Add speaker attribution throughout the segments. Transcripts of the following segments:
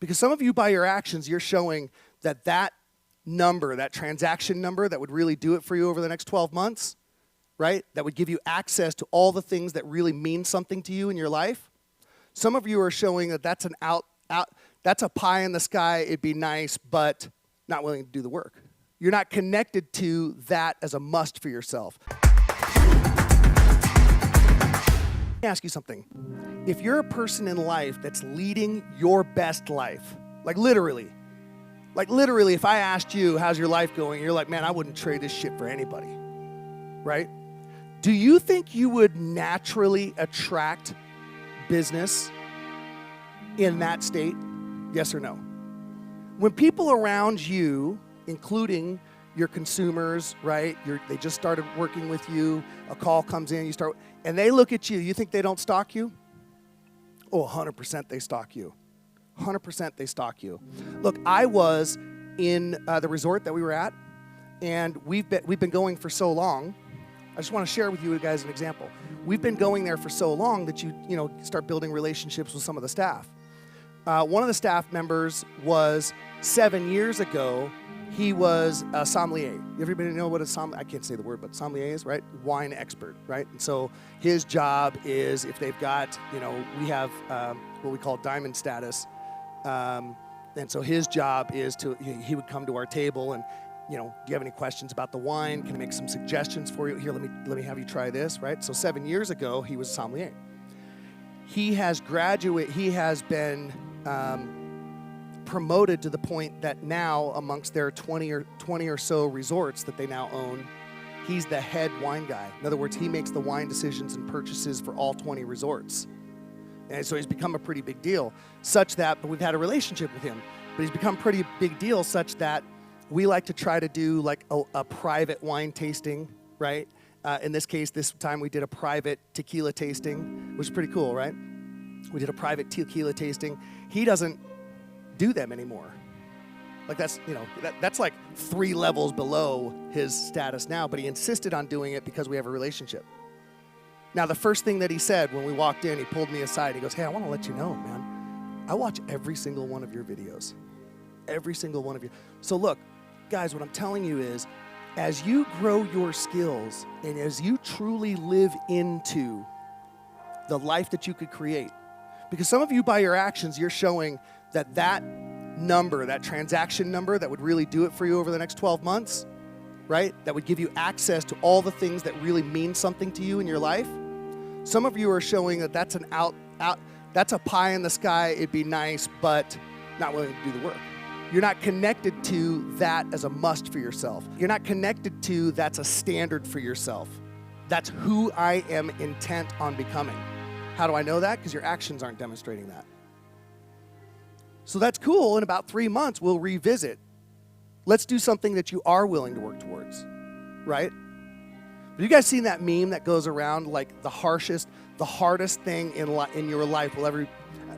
Speaker 1: Because some of you, by your actions, you're showing that that number, that transaction number that would really do it for you over the next 12 months, right? That would give you access to all the things that really mean something to you in your life. Some of you are showing that that's that's a pie in the sky, it'd be nice, but not willing to do the work. You're not connected to that as a must for yourself. Let me ask you something. If you're a person in life that's leading your best life, like literally, if I asked you, how's your life going? You're like, man, I wouldn't trade this shit for anybody, right? Do you think you would naturally attract business in that state? Yes or no? When people around you, including your consumers, right? They just started working with you, a call comes in, and they look at you, you think they don't stalk you? Oh, 100% they stalk you. 100% they stalk you. Look, I was in the resort that we were at, and we've been going for so long. I just want to share with you guys an example. We've been going there for so long that you start building relationships with some of the staff. One of the staff members was 7 years ago. He was a sommelier. Everybody know what a sommelier? I can't say the word, but sommelier is, right? Wine expert, right? And so his job is, if they've got, we have what we call diamond status, and so his job is he would come to our table and, do you have any questions about the wine? Can I make some suggestions for you? Here, let me have you try this, right? So 7 years ago, he was a sommelier. He has been promoted to the point that now amongst their 20 or so resorts that they now own, he's the head wine guy. In other words, he makes the wine decisions and purchases for all 20 resorts. And so he's become a pretty big deal, but we've had a relationship with him, but he's become a pretty big deal such that we like to try to do like a private wine tasting, right? In this case, this time we did a private tequila tasting, which is pretty cool, right? We did a private tequila tasting. He doesn't do them anymore. Like that's like 3 levels below his status now, but he insisted on doing it because we have a relationship. Now, the first thing that he said when we walked in, he pulled me aside. He goes, hey, I want to let you know, man, I watch every single one of your videos. Every single one of you. So look, guys, what I'm telling you is, as you grow your skills and as you truly live into the life that you could create, because some of you, by your actions, you're showing that number, that transaction number that would really do it for you over the next 12 months, right? That would give you access to all the things that really mean something to you in your life. Some of you are showing that that's that's a pie in the sky, it'd be nice, but not willing to do the work. You're not connected to that as a must for yourself. You're not connected to that's a standard for yourself. That's who I am intent on becoming. How do I know that? Because your actions aren't demonstrating that. So that's cool. In about 3 months, we'll revisit. Let's do something that you are willing to work towards, right? Have you guys seen that meme that goes around like the hardest thing in your life will ever?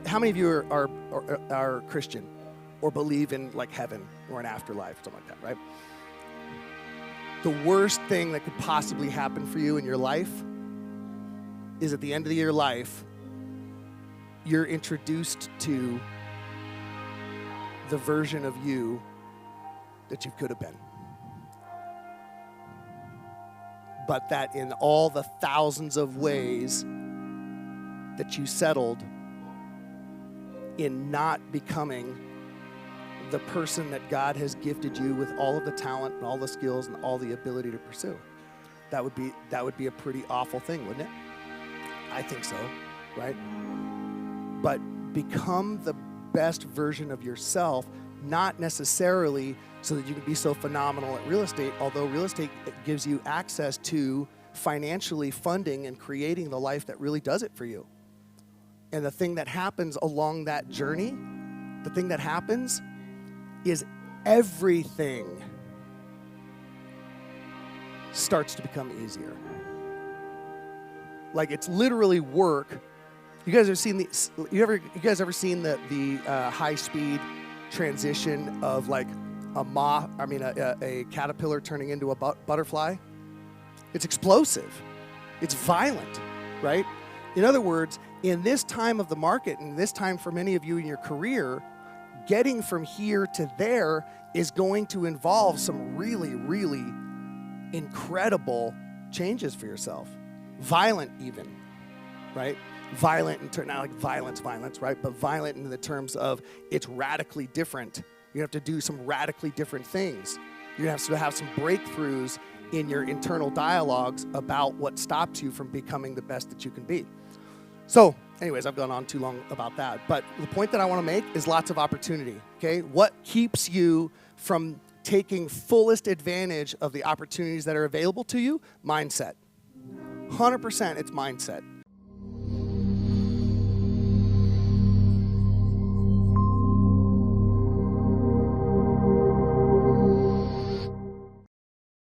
Speaker 1: How many of you are Christian or believe in like heaven or an afterlife, something like that, right? The worst thing that could possibly happen for you in your life is at the end of your life, you're introduced to the version of you that you could have been. But that in all the thousands of ways that you settled in not becoming the person that God has gifted you with all of the talent and all the skills and all the ability to pursue. That would be a pretty awful thing, wouldn't it? I think so, right? But become the best version of yourself, not necessarily so that you can be so phenomenal at real estate, although real estate gives you access to financially funding and creating the life that really does it for you. And the thing that happens along that journey, the thing that happens is everything starts to become easier. Like it's literally work. You guys ever seen the high speed transition of like a caterpillar turning into a butterfly? It's explosive. It's violent, right? In other words, in this time of the market and this time for many of you in your career, getting from here to there is going to involve some really, really incredible changes for yourself. Violent even, right? Violent in terms, not like violence, right? But violent in the terms of it's radically different. You have to do some radically different things. You have to have some breakthroughs in your internal dialogues about what stops you from becoming the best that you can be. So, anyways, I've gone on too long about that. But the point that I want to make is lots of opportunity, okay? What keeps you from taking fullest advantage of the opportunities that are available to you? Mindset. 100% it's mindset.